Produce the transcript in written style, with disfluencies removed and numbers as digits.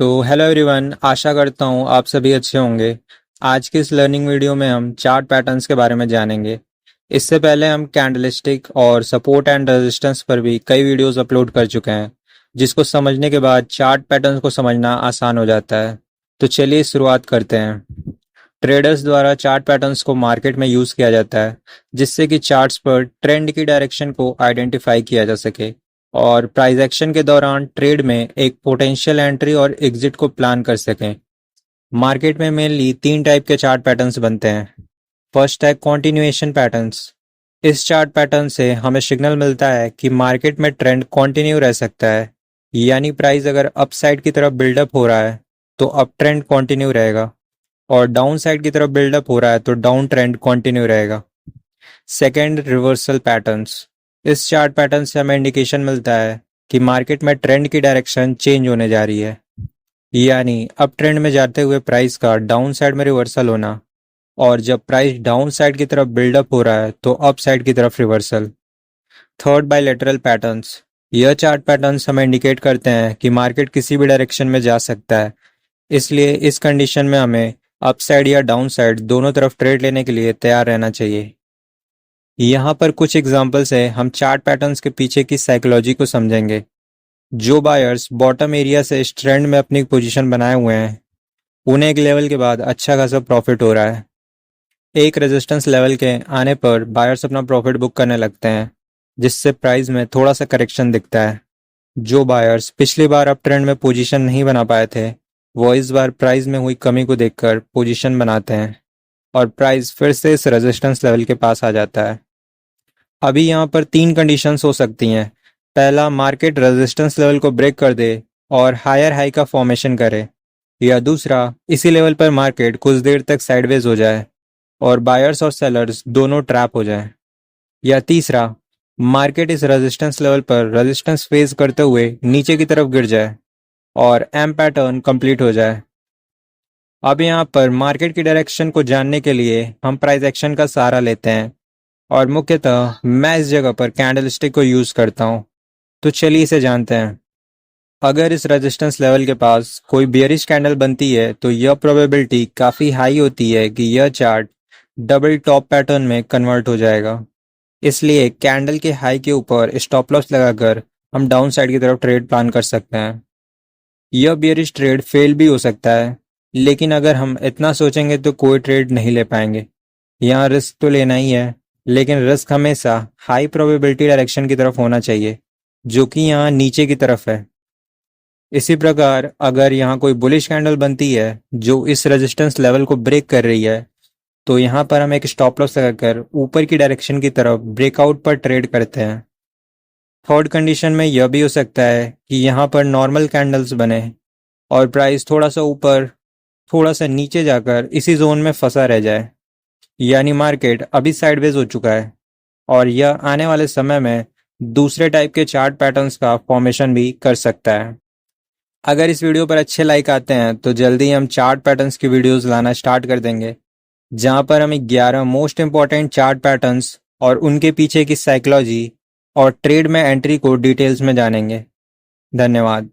तो hello everyone, आशा करता हूँ आप सभी अच्छे होंगे। आज की इस लर्निंग वीडियो में हम चार्ट पैटर्न्स के बारे में जानेंगे। इससे पहले हम कैंडलस्टिक और सपोर्ट एंड रेजिस्टेंस पर भी कई वीडियोस अपलोड कर चुके हैं, जिसको समझने के बाद चार्ट पैटर्न्स को समझना आसान हो जाता है। तो चलिए शुरुआत करते हैं। ट्रेडर्स द्वारा चार्ट पैटर्न्स को मार्केट में यूज़ किया जाता है, जिससे कि चार्ट्स पर ट्रेंड की डायरेक्शन को आइडेंटिफाई किया जा सके और प्राइस एक्शन के दौरान ट्रेड में एक पोटेंशियल एंट्री और एग्जिट को प्लान कर सकें। मार्केट में मेनली तीन टाइप के चार्ट पैटर्न्स बनते हैं। फर्स्ट है कॉन्टिन्यूएशन पैटर्न्स। इस चार्ट पैटर्न से हमें सिग्नल मिलता है कि मार्केट में ट्रेंड कंटिन्यू रह सकता है, यानी प्राइस अगर अपसाइड की तरफ बिल्डअप हो रहा है तो अप ट्रेंड कंटिन्यू रहेगा और डाउन साइड की तरफ बिल्डअप हो रहा है तो डाउन ट्रेंड कंटिन्यू रहेगा। Second, reversal patterns. इस चार्ट पैटर्न से हमें इंडिकेशन मिलता है कि मार्केट में ट्रेंड की डायरेक्शन चेंज होने जा रही है, यानी अप ट्रेंड में जाते हुए प्राइस का डाउन साइड में रिवर्सल होना, और जब प्राइस डाउन साइड की तरफ बिल्डअप हो रहा है तो अप साइड की तरफ रिवर्सल। Third, bilateral patterns. यह चार्ट पैटर्न्स हमें इंडिकेट करते हैं कि मार्केट किसी भी डायरेक्शन में जा सकता है, इसलिए इस कंडीशन में हमें अप साइड या डाउन साइड दोनों तरफ ट्रेड लेने के लिए तैयार रहना चाहिए। यहाँ पर कुछ एग्जांपल्स है, हम चार्ट पैटर्न्स के पीछे की साइकोलॉजी को समझेंगे। जो बायर्स बॉटम एरिया से इस ट्रेंड में अपनी पोजीशन बनाए हुए हैं, उन्हें एक लेवल के बाद अच्छा खासा प्रॉफिट हो रहा है। एक रेजिस्टेंस लेवल के आने पर बायर्स अपना प्रॉफिट बुक करने लगते हैं, जिससे प्राइस में थोड़ा सा करेक्शन दिखता है। जो बायर्स पिछली बार अप ट्रेंड में पोजीशन नहीं बना पाए थे, वो इस बार प्राइस में हुई कमी को देखकर पोजीशन बनाते हैं और प्राइस फिर से इस रेजिस्टेंस लेवल के पास आ जाता है। अभी यहाँ पर तीन कंडीशंस हो सकती हैं। पहला, मार्केट रेजिस्टेंस लेवल को ब्रेक कर दे और हायर हाई का फॉर्मेशन करे, या दूसरा, इसी लेवल पर मार्केट कुछ देर तक साइडवेज हो जाए और बायर्स और सेलर्स दोनों ट्रैप हो जाएं, या तीसरा, मार्केट इस रेजिस्टेंस लेवल पर रेजिस्टेंस फेस करते हुए नीचे की तरफ गिर जाए और एम पैटर्न कंप्लीट हो जाए। अब यहाँ पर मार्केट की डायरेक्शन को जानने के लिए हम प्राइस एक्शन का सहारा लेते हैं और मुख्यतः मैं इस जगह पर कैंडलस्टिक को यूज करता हूँ। तो चलिए इसे जानते हैं। अगर इस रेजिस्टेंस लेवल के पास कोई बियरिश कैंडल बनती है तो यह प्रोबेबिलिटी काफ़ी हाई होती है कि यह चार्ट डबल टॉप पैटर्न में कन्वर्ट हो जाएगा। इसलिए कैंडल के हाई के ऊपर स्टॉप लॉस लगाकर हम डाउन साइड की तरफ ट्रेड प्लान कर सकते हैं। यह बियरिश ट्रेड फेल भी हो सकता है, लेकिन अगर हम इतना सोचेंगे तो कोई ट्रेड नहीं ले पाएंगे। यहाँ रिस्क तो लेना ही है, लेकिन रिस्क हमेशा हाई प्रोबेबिलिटी डायरेक्शन की तरफ होना चाहिए, जो कि यहाँ नीचे की तरफ है। इसी प्रकार अगर यहाँ कोई बुलिश कैंडल बनती है जो इस रेजिस्टेंस लेवल को ब्रेक कर रही है, तो यहाँ पर हम एक स्टॉप लॉस लगाकर ऊपर की डायरेक्शन की तरफ ब्रेकआउट पर ट्रेड करते हैं। थर्ड कंडीशन में यह भी हो सकता है कि यहाँ पर नॉर्मल कैंडल्स बने और प्राइस थोड़ा सा ऊपर थोड़ा सा नीचे जाकर इसी जोन में फंसा रह जाए, यानी मार्केट अभी साइडवेज हो चुका है और यह आने वाले समय में दूसरे टाइप के चार्ट पैटर्न्स का फॉर्मेशन भी कर सकता है। अगर इस वीडियो पर अच्छे लाइक आते हैं तो जल्दी हम चार्ट पैटर्न्स की वीडियोस लाना स्टार्ट कर देंगे, जहां पर हम 11 मोस्ट इंपॉर्टेंट चार्ट पैटर्न्स और उनके पीछे की साइकोलॉजी और ट्रेड में एंट्री को डिटेल्स में जानेंगे। धन्यवाद।